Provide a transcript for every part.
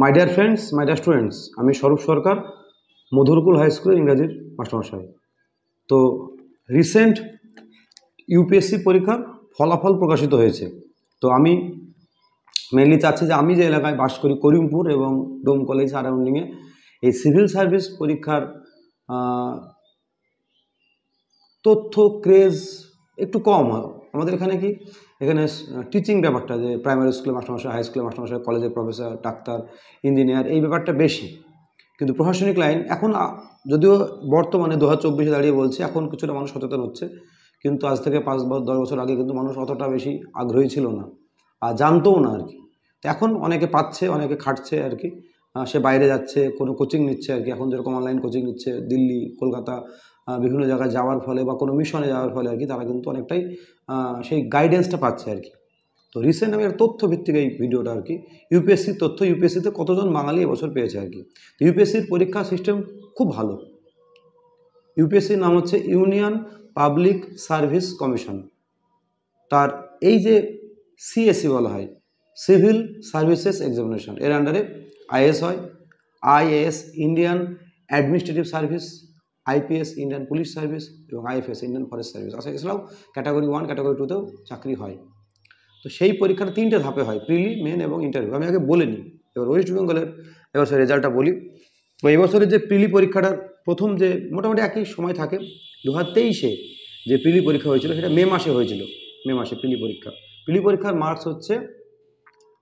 My dear friends, my dear students, আমি স্বরূপ সরকার, Madhurkul high স্কুলের ইংরাজির মাস্টারমশাই। তো রিসেন্ট ইউপিএসসি পরীক্ষার ফলাফল প্রকাশিত হয়েছে। তো আমি মেনলি চাচ্ছি যে আমি যে এলাকায় বাস করি, করিমপুর এবং ডোম কলেজ সারাউন্ডিংয়ে, এই সিভিল সার্ভিস পরীক্ষার তথ্য ক্রেজ একটু কম হয় আমাদের এখানে। কি এখানে টিচিং ব্যাপারটা, যে প্রাইমারি স্কুলে মাস্টারমশাই, হাই স্কুলে মাস্টারমশাই, কলেজের প্রফেসর, ডাক্তার, ইঞ্জিনিয়ার, এই ব্যাপারটা বেশি। কিন্তু প্রশাসনিক লাইন এখন যদিও বর্তমানে 2024-এ দাঁড়িয়ে বলছে এখন কিছুটা মানুষ সচেতন হচ্ছে, কিন্তু আজ থেকে 5-10 বছর আগে কিন্তু মানুষ অতটা বেশি আগ্রহী ছিল না আর জানতোও না আর কি। তো এখন অনেকে পাচ্ছে, অনেকে খাটছে আর কি। সে বাইরে যাচ্ছে, কোনো কোচিং নিচ্ছে আর কি। এখন যেরকম অনলাইন কোচিং নিচ্ছে দিল্লি, কলকাতা, বিভিন্ন জায়গায় যাওয়ার ফলে বা কোনো মিশনে যাওয়ার ফলে আর কি, তারা কিন্তু অনেকটাই সেই গাইডেন্সটা পাচ্ছে আর কি। তো রিসেন্ট আমি একটা তথ্যভিত্তিক এই ভিডিওটা আর কি, ইউপিএসসির তথ্য, ইউপিএসসিতে কতজন বাঙালি এবছর পেয়েছে আর কি। তো ইউপিএসসির পরীক্ষা সিস্টেম খুব ভালো। ইউপিএসসির নাম হচ্ছে ইউনিয়ন পাবলিক সার্ভিস কমিশন। তার এই যে সিএসসি বলা হয়, সিভিল সার্ভিসেস এক্সামিনেশন, এর আন্ডারে আইএস হয়, IAS Indian administrative service, IPS Indian police service এবং আইএফএস ইন্ডিয়ান ফরেস্ট সার্ভিস। এছাড়াও ক্যাটাগরি 1, ক্যাটাগরি 2তেও চাকরি হয়। তো সেই পরীক্ষাটা 3টে ধাপে হয়, প্রিলি, মেন এবং ইন্টারভিউ। আমি আগে বলে নিই, এবার ওয়েস্ট বেঙ্গলের এবছর রেজাল্টটা বলি। তো এবছরের যে প্রিলি পরীক্ষাটার প্রথম যে মোটামুটি একই সময় থাকে, 2023-এ যে প্রিলি পরীক্ষা হয়েছিল সেটা মে মাসে হয়েছিল। মে মাসে প্রিলি পরীক্ষা। প্রিলি পরীক্ষার মার্কস হচ্ছে,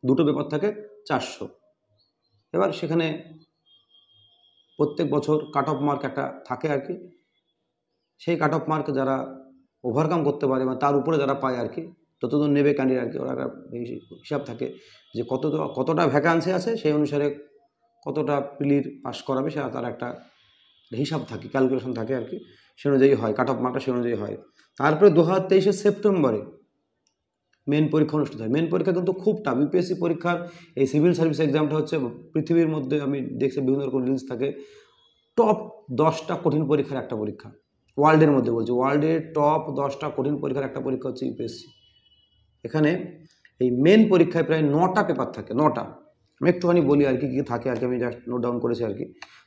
দুটো পেপার থাকে, 400। এবার সেখানে প্রত্যেক বছর কাট অফ মার্ক একটা থাকে আর কি। সেই কাট অফ মার্ক যারা ওভারকাম করতে পারে বা তার উপরে যারা পায় আর কি, ততজন নেবে ক্যান্ডিডেট আর কি। ওরা একটা হিসাব থাকে যে কতটা ভ্যাকান্সি আছে, সেই অনুসারে কতটা প্রিলির পাস করাবে, সেটা তার একটা হিসাব থাকে, ক্যালকুলেশন থাকে আর কি। সে অনুযায়ী হয় কাট অফ মার্কটা, সে অনুযায়ী হয়। তারপরে 2023-এর সেপ্টেম্বরে মেন পরীক্ষা অনুষ্ঠিত হয়। মেন পরীক্ষা কিন্তু খুব টাফ। ইউপিএসসি পরীক্ষার এই সিভিল সার্ভিস এক্সামটা হচ্ছে পৃথিবীর মধ্যে, আমি দেখছি বিভিন্ন রকম রিলস থাকে, টপ 10টা কঠিন পরীক্ষার একটা পরীক্ষা। ওয়ার্ল্ডের মধ্যে বলছি, ওয়ার্ল্ডের টপ 10টা কঠিন পরীক্ষার একটা পরীক্ষা হচ্ছে ইউপিএসসি। এখানে এই মেন পরীক্ষায় প্রায় 9টা পেপার থাকে, 9টা। আমি একটুখানি বলি আর কি কী থাকে আর কি, আমি জাস্ট নোট ডাউন করেছি আর কি।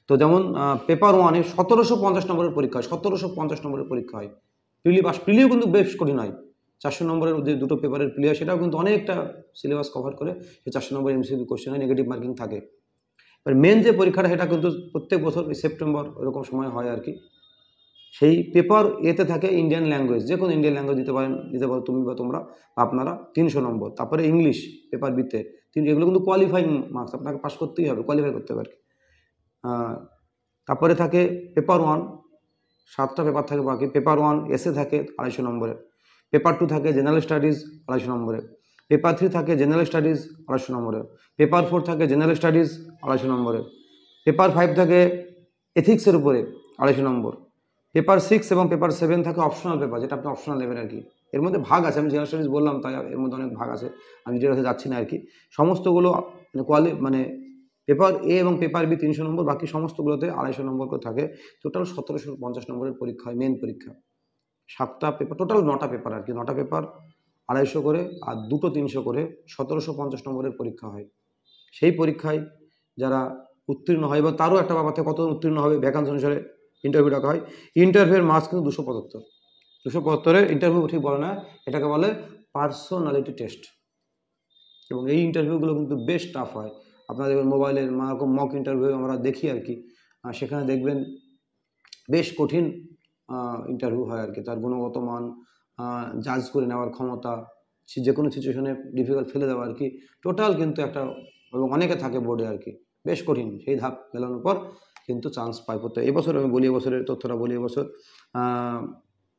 তো যেমন পেপার 1-এ 1750 নম্বরের পরীক্ষা হয়, 1750 নম্বরের পরীক্ষা হয়। প্রিলিও কিন্তু বেশ কঠিন হয়। 400 নম্বরের যে দুটো পেপারের প্রিলি হয়, সেটাও কিন্তু অনেকটা সিলেবাস কভার করে। সেই 400 নম্বরের এমসিকিউ কোশ্চেন হয়, নেগেটিভ মার্কিং থাকে। এবার মেন যে পরীক্ষাটা, সেটা কিন্তু প্রত্যেক বছর সেপ্টেম্বর এরকম সময় হয় আর কি। সেই পেপার এতে থাকে ইন্ডিয়ান ল্যাঙ্গুয়েজ, যে কোনো ইন্ডিয়ান ল্যাঙ্গুয়েজ দিতে পারো তুমি বা তোমরা, আপনারা, 300 নম্বর। তারপরে ইংলিশ পেপার বিতে এগুলো কিন্তু কোয়ালিফাইং মার্কস, আপনাকে পাস করতেই হবে, কোয়ালিফাই করতে হবে আর কি। তারপরে থাকে পেপার 1, 7টা পেপার থাকে বাকি। পেপার 1 এসে থাকে 250 নম্বরে। পেপার 2 থাকে জেনারেল স্টাডিজ 250 নম্বরে। পেপার 3 থাকে জেনারেল স্টাডিজ 250 নম্বরে। পেপার 4 থাকে জেনারেল স্টাডিজ 250 নম্বরে। পেপার 5 থাকে এথিক্সের উপরে 250 নম্বর। পেপার 6 এবং পেপার 7 থাকে অপশনাল পেপার, যেটা আপনি অপশনাল নেবেন আর কি। এর মধ্যে ভাগ আছে, আমি জেনারেল স্টাডিজ বললাম তাই এর মধ্যে অনেক ভাগ আছে, আমি ডিটেলসে যাচ্ছি না আর কি। সমস্তগুলো মানে পেপার এ এবং পেপার বি 300 নম্বর, বাকি সমস্তগুলোতে 250 নম্বর করে থাকে। টোটাল 1750 নম্বরের পরীক্ষা হয়, মেন পরীক্ষা। 7টা পেপার, টোটাল 9টা পেপার আর কি। 9টা পেপার 250 করে আর দুটো 300 করে, 1750 নম্বরের পরীক্ষা হয়। সেই পরীক্ষায় যারা উত্তীর্ণ হয়, এবং তারও একটা ব্যাপার থেকে কতজন উত্তীর্ণ হবে, ভ্যাকান্সি অনুসারে ইন্টারভিউ ডাকা হয়। ইন্টারভিউয়ের মার্কস কিন্তু 275। 275-এর ইন্টারভিউ ঠিক বলে না, এটাকে বলে পার্সোনালিটি টেস্ট। এবং এই ইন্টারভিউগুলো কিন্তু বেশ টাফ হয়। আপনারা দেখবেন মোবাইলের এরকম মক ইন্টারভিউ আমরা দেখি আর কি, সেখানে দেখবেন বেশ কঠিন ইন্টারভিউ হয় আর কি। তার গুণগত মান, জাজ করে নেওয়ার ক্ষমতা, যে কোনো সিচুয়েশনে ডিফিকাল্ট ফেলে দেওয়া আর কি, টোটাল কিন্তু একটা, এবং অনেকে থাকে বোর্ডে আর কি, বেশ কঠিন। সেই ধাপ মেলানোর পর কিন্তু চান্স পায় পড়তে। এবছর আমি বলি, এবছরের তথ্যটা বলি। এবছর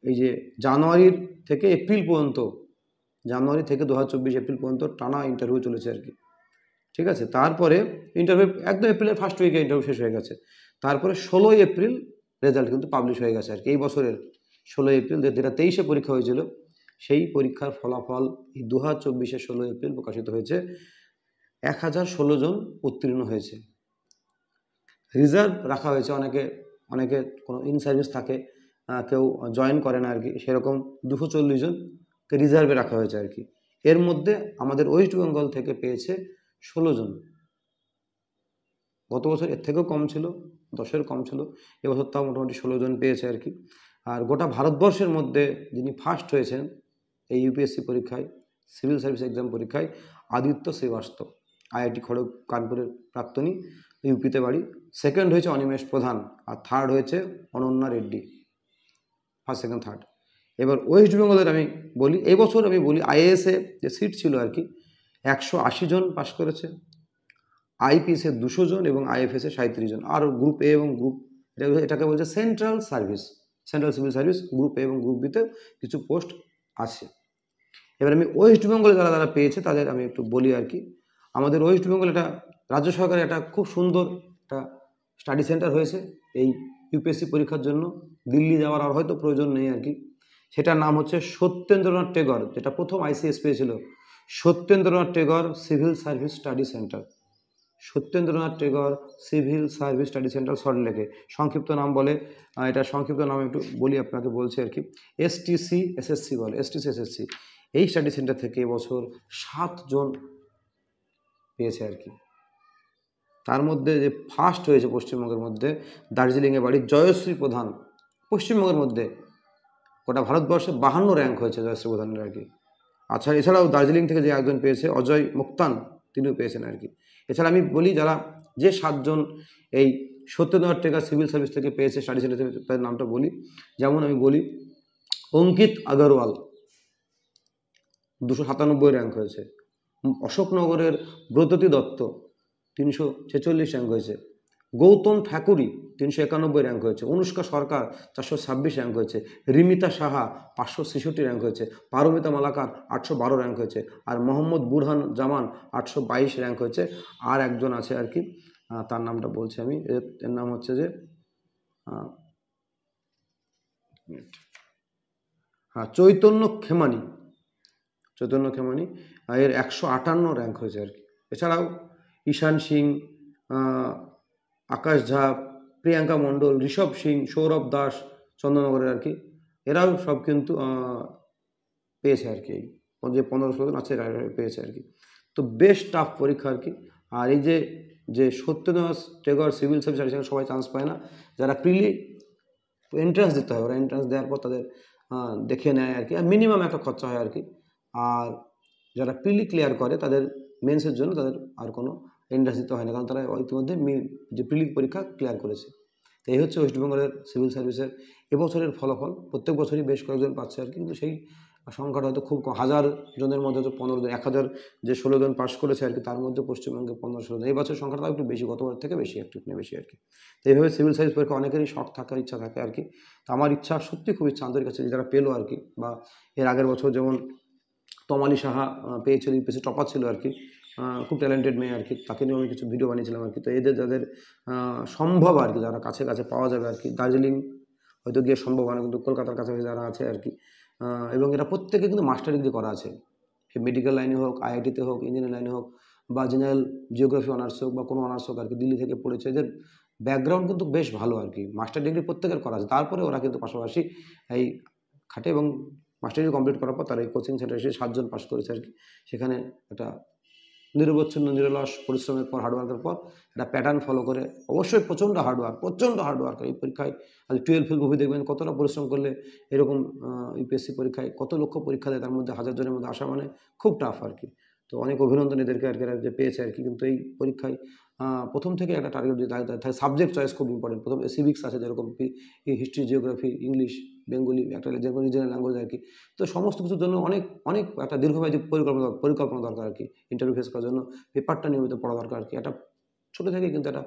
এই যে জানুয়ারি থেকে এপ্রিল পর্যন্ত, জানুয়ারি থেকে 2024 এপ্রিল পর্যন্ত টানা ইন্টারভিউ চলেছে আর কি। ঠিক আছে, তারপরে ইন্টারভিউ একদম এপ্রিলের ফার্স্ট উইকে ইন্টারভিউ শেষ হয়ে গেছে। তারপরে 16ই এপ্রিল রেজাল্ট কিন্তু পাবলিশ হয়ে গেছে আর কি। এই বছরের 16ই এপ্রিল, যেটা 2023-এ পরীক্ষা হয়েছিল, সেই পরীক্ষার ফলাফল এই 2024-এর 16 এপ্রিল প্রকাশিত হয়েছে। 1016 জন উত্তীর্ণ হয়েছে। রিজার্ভ রাখা হয়েছে অনেকে কোনো ইন সার্ভিস থাকে, কেউ জয়েন করে না আর কি, সেরকম 240 জনকে রিজার্ভে রাখা হয়েছে আর কি। এর মধ্যে আমাদের ওয়েস্ট বেঙ্গল থেকে পেয়েছে 16 জন। গত বছর এর থেকেও কম ছিল, 10-এর কম ছিল, এবছর তাও মোটামুটি 16 জন পেয়েছে আর কি। আর গোটা ভারতবর্ষের মধ্যে যিনি ফার্স্ট হয়েছেন এই ইউপিএসসি পরীক্ষায়, সিভিল সার্ভিস এক্সাম পরীক্ষায়, আদিত্য শ্রীবাস্তব, আইআইটি খড়গ কানপুরের প্রাক্তনী, ইউপিতে বাড়ি। সেকেন্ড হয়েছে অনিমেষ প্রধান, আর থার্ড হয়েছে Ananya Reddy, first second third. এবার ওয়েস্ট বেঙ্গলের আমি বলি, এই বছর আমি বলি আইএএসে যে সিট ছিল আর কি 180 জন পাশ করেছে, আইপিএসে 200 জন এবং আইএফএসে 37 জন। আর গ্রুপ এ এবং গ্রুপ, এটাকে বলছে central service, central civil service, group এ এবং গ্রুপ বিতে কিছু পোস্ট আছে। এবার আমি ওয়েস্ট বেঙ্গলে যারা যারা পেয়েছে তাদের আমি একটু বলি আর কি। আমাদের ওয়েস্ট বেঙ্গল এটা রাজ্য সরকারের একটা খুব সুন্দর একটা স্টাডি সেন্টার হয়েছে এই ইউপিএসসি পরীক্ষার জন্য। দিল্লি যাওয়ার আর হয়তো প্রয়োজন নেই আর কি। সেটার নাম হচ্ছে সত্যেন্দ্রনাথ টেগর, যেটা প্রথম আইসিএস পেয়েছিল, Satyendranath Tagore civil service study centre. Satyendranath Tagore civil service study centre সল্টলেকে, সংক্ষিপ্ত নাম বলে, এটা সংক্ষিপ্ত নাম একটু বলি আপনাকে, বলছি আর কি, এসটিসি এসএসসি বলে, এসটিসি এসএসসি। এই স্টাডি সেন্টার থেকে এবছর 7 জন পেয়েছে আর কি। তার মধ্যে যে ফার্স্ট হয়েছে পশ্চিমবঙ্গের মধ্যে, দার্জিলিংয়ে বাড়ি জয়শ্রী প্রধান, পশ্চিমবঙ্গের মধ্যে গোটা ভারতবর্ষে 52 র্যাঙ্ক হয়েছে জয়শ্রী প্রধানের আর কি। আচ্ছা, এছাড়াও দার্জিলিং থেকে যে একজন পেয়েছে অজয় মুক্তান, তিনিও পেয়েছেন আর কি। এছাড়া আমি বলি যারা যে 7 জন এই সত্যেন্দ্রনাথ টেগর সিভিল সার্ভিস থেকে পেয়েছে স্টাডি সেন্টার থেকে, তাদের নামটা বলি। যেমন আমি বলি অঙ্কিত আগরওয়াল, 297 র্যাঙ্ক হয়েছে। অশোকনগরের ব্রততী দত্ত, 346 র্যাঙ্ক হয়েছে। গৌতম ঠাকুরি, 391 র্যাঙ্ক হয়েছে। অনুষ্কা সরকার, 426 র্যাঙ্ক হয়েছে। রিমিতা সাহা, 566 র্যাঙ্ক হয়েছে। পারমিতা মালাকার, 812 র্যাঙ্ক হয়েছে। আর মোহাম্মদ বুরহান জামান, 822 র্যাঙ্ক হয়েছে। আর একজন আছে আর কি, তার নামটা বলছি আমি, এর নাম হচ্ছে যে চৈতন্য খেমানি, চৈতন্য খেমানি, এর 158 র্যাঙ্ক হয়েছে আর কি। এছাড়াও ঈশান সিং, আকাশ ঝা, প্রিয়াঙ্কা মণ্ডল, ঋষভ সিং, সৌরভ দাস, চন্দ্রনগরের আর কি, এরাও সব কিন্তু পেয়েছে আর কি। যে 15-16 জন আছে এরা পেয়েছে আর কি। তো বেশ টাফ পরীক্ষা আর কি। আর এই যে সত্যেন্দ্রনাথ টেগর সিভিল সার্ভিস সবাই চান্স পায় না, যারা প্রিলি এন্ট্রান্স দিতে হয়, ওরা এন্ট্রান্স দেওয়ার পর তাদের দেখে নেয় আর কি, আর মিনিমাম একটা খরচা হয় আর কি। আর যারা প্রিলি ক্লিয়ার করে তাদের মেন্সের জন্য তাদের আর কোনো এন্ট্রান্স দিতে হয় না, কারণ তারা ইতিমধ্যে যে প্রিলি পরীক্ষা ক্লিয়ার করেছে। তো এই হচ্ছে ওয়েস্টবেঙ্গলের সিভিল সার্ভিসের এবছরের ফলাফল। প্রত্যেক বছরই বেশ কয়েকজন পাচ্ছে আর কি, কিন্তু সেই সংখ্যাটা হয়তো খুব 1000 জনের মধ্যে হয়তো 15 জন, 1000 যে 16 জন পাস করেছে আর কি, তার মধ্যে পশ্চিমবঙ্গে 15-16 জন। এই বছর সংখ্যাটা একটু বেশি, গতবার থেকে বেশি, একটুখানি বেশি আর কি। তো এইভাবে সিভিল সার্ভিস পরীক্ষা অনেকেরই শখ থাকার ইচ্ছা থাকে আর কি। তো আমার ইচ্ছা, সত্যি খুব ইচ্ছা আমাদের কাছে, যারা পেলো আর কি, বা এর আগের বছর যেমন তমালি সাহা পেয়েছিল, ইউপিএসসি টপার ছিল আর কি, খুব ট্যালেন্টেড মেয়ে আর কি, তাকে নিয়ে আমি কিছু ভিডিও বানিয়েছিলাম আর কি। তো এদের যাদের সম্ভব আর কি, যারা কাছে কাছে পাওয়া যাবে আর কি, দার্জিলিং হয়তো গিয়ে সম্ভব হয় না, কিন্তু কলকাতার কাছাকাছি যারা আছে আর কি, এবং এরা প্রত্যেকে কিন্তু মাস্টার ডিগ্রি করা আছে, মেডিকেল লাইনে হোক, আইআইটিতে হোক, ইঞ্জিনিয়ারিং লাইনে হোক, বা জেনারেল জিওগ্রাফি অনার্স হোক, বা কোনো অনার্স হোক আর কি, দিল্লি থেকে পড়েছে। এদের ব্যাকগ্রাউন্ড কিন্তু বেশ ভালো আর কি, মাস্টার ডিগ্রি প্রত্যেকের করা আছে। তারপরে ওরা কিন্তু পাশাপাশি এই খাটে, এবং মাস্টার ডিগ্রি কমপ্লিট করার পর তারা এই কোচিং সেন্টারে এসে 7 জন পাস করেছে আর কি। সেখানে একটা নিরবচ্ছিন্ন নিরলস পরিশ্রমের পর, হার্ডওয়ার্কের পর একটা প্যাটার্ন ফলো করে, অবশ্যই প্রচণ্ড হার্ডওয়ার্ক এই পরীক্ষায়। আজ 12 ফেল মুভি দেখবেন, কতটা পরিশ্রম করলে এরকম ইউপিএসসি পরীক্ষায় কত লক্ষ পরীক্ষা দেয়, তার মধ্যে 1000 জনের মধ্যে আসা মানে খুব টাফ আর কি। তো অনেক অভিনন্দন এদেরকে আর কি, যে পেয়েছে আর কি। কিন্তু এই পরীক্ষায় প্রথম থেকে একটা টার্গেট দিয়ে থাকে, সাবজেক্ট চয়েস খুব ইম্পর্টেন্ট। প্রথম সিভিক্স আছে, যেরকম হিস্ট্রি, জিওগ্রাফি, ইংলিশ, বেঙ্গলি, একটা যেরকম রিজনাল ল্যাঙ্গুয়েজ আর কি। তো সমস্ত কিছুর জন্য অনেক অনেক একটা দীর্ঘমেয়াদী পরিকল্পনা দরকার আর কি। ইন্টারভিউ ফেস করার জন্য পেপারটা নিয়মিত পড়া দরকার আর কি। একটা ছোটো থেকে কিন্তু একটা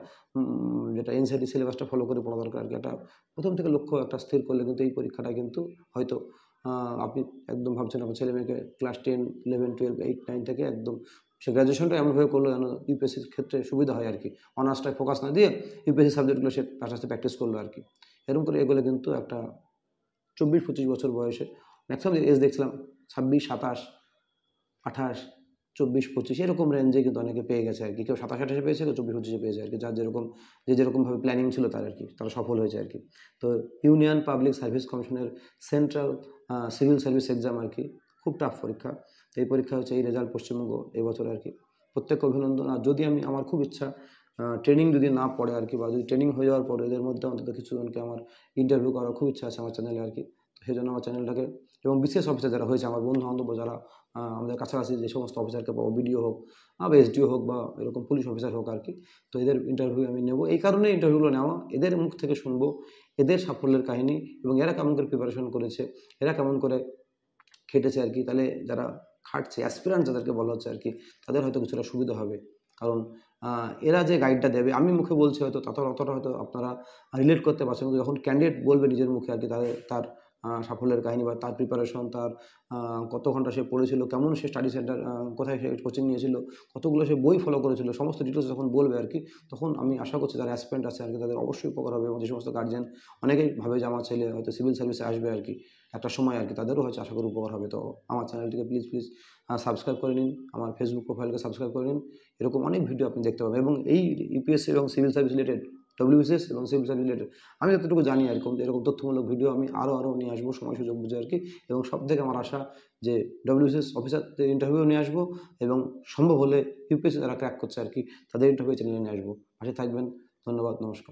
যেটা এনসিইআরটি সিলেবাসটা ফলো করে পড়া দরকার আর কি। একটা প্রথম থেকে লক্ষ্য একটা স্থির করলে কিন্তু এই পরীক্ষাটা কিন্তু হয়তো আপনি একদম ভাবছেন আপনার ছেলে মেয়েকে ক্লাস 10, 11, 12, 8, 9 থেকে একদম সে গ্র্যাজুয়েশনটা এমনভাবে করলো যেন ইউপিএসসির ক্ষেত্রে সুবিধা হয় আর কি। অনার্সটায় ফোকাস না দিয়ে ইউপিএসসি সাবজেক্টগুলো সে আস্তে আস্তে প্র্যাকটিস করলো আর কি। এরকম করে এগুলো কিন্তু একটা 24-25 বছর বয়সে, ম্যাক্সিমাম এজ দেখছিলাম 26, 27, 28, 24, 25 এরকম রেঞ্জে কিন্তু অনেকে পেয়ে গেছে আর কি। কেউ 27, 28 পেয়েছে, কেউ 24, 25 পেয়েছে আর কি। যার যেরকমভাবে প্ল্যানিং ছিল তার আর কি, তারা সফল হয়েছে আর কি। তো ইউনিয়ন পাবলিক সার্ভিস কমিশনের সেন্ট্রাল সিভিল সার্ভিস এক্সাম আর কি, খুব টাফ পরীক্ষা। এই পরীক্ষা হচ্ছে, এই রেজাল্ট পশ্চিমবঙ্গ এই বছর আর কি। প্রত্যেককে অভিনন্দন। আর যদি আমার খুব ইচ্ছা ট্রেনিং যদি না পড়ে আর কি, বা যদি ট্রেনিং হয়ে যাওয়ার পরে এদের মধ্যে অন্তত কিছুজনকে আমার ইন্টারভিউ করার খুব ইচ্ছা আছে আমার চ্যানেলে আর কি। তো সেই জন্য আমার চ্যানেলটাকে, এবং বিশেষ অফিসার যারা হয়েছে আমার বন্ধু বান্ধব যারা আমাদের কাছাকাছি যে সমস্ত অফিসারকে পাবো, বিডিও হোক বা এসডিও হোক বা এরকম পুলিশ অফিসার হোক আর কি, তো এদের ইন্টারভিউ আমি নেব। এই কারণে ইন্টারভিউগুলো নেওয়া, এদের মুখ থেকে শুনবো এদের সাফল্যের কাহিনী, এবং এরা কেমন করে প্রিপারেশন করেছে, এরা কেমন করে খেটেছে আর কি। তাহলে যারা খাটছে, অ্যাসপিরান্ট যাদেরকে বলা হচ্ছে আর কি, তাদের হয়তো কিছুটা সুবিধা হবে। কারণ এরা যে গাইডটা দেবে, আমি মুখে বলছি হয়তো অতটা হয়তো আপনারা রিলেট করতে পারছেন, কিন্তু যখন ক্যান্ডিডেট বলবে নিজের মুখে আর কি, তার সাফল্যের কাহিনী বা তার প্রিপারেশন, তার কত ঘন্টা সে পড়েছিল, কেমন সে স্টাডি সেন্টার, কোথায় সে কোচিং নিয়েছিল, কতগুলো সে বই ফলো করেছিল, সমস্ত ডিটেলস যখন বলবে আর কি, তখন আমি আশা করছি যারা অ্যাসপিরেন্ট আছে আর কি তাদের অবশ্যই উপকার হবে। এবং যে সমস্ত গার্জিয়ান অনেকেই ভাবে যে আমার ছেলে হয়তো সিভিল সার্ভিসে আসবে আর কি একটা সময় আর কি, তাদেরও হয়তো আশা করি উপকার হবে। তো আমার চ্যানেলটিকে প্লিজ সাবস্ক্রাইব করে নিন, আমার ফেসবুক প্রোফাইলকে সাবস্ক্রাইব করে নিন। এরকম অনেক ভিডিও আপনি দেখতে পাবেন, এবং এই ইউপিএসসি এবং সিভিল সার্ভিস রিলেটেড, ডব্লিউবিসিএস এবং সিভিল সার্ভিস রিলেটেড আমি যতটুকু জানি আর কি, এরকম তথ্যমূলক ভিডিও আমি আরও নিয়ে আসবো সময় সুযোগ বুঝে আর কি। এবং সব থেকে আমার আশা যে ডব্লিউবিসিএস অফিসারদের ইন্টারভিউ নিয়ে আসবো, এবং সম্ভব হলে ইউপিএসসি যারা ক্র্যাক করছে আর কি তাদের ইন্টারভিউ চ্যানেলে নিয়ে আসবো। পাশে থাকবেন। ধন্যবাদ, নমস্কার।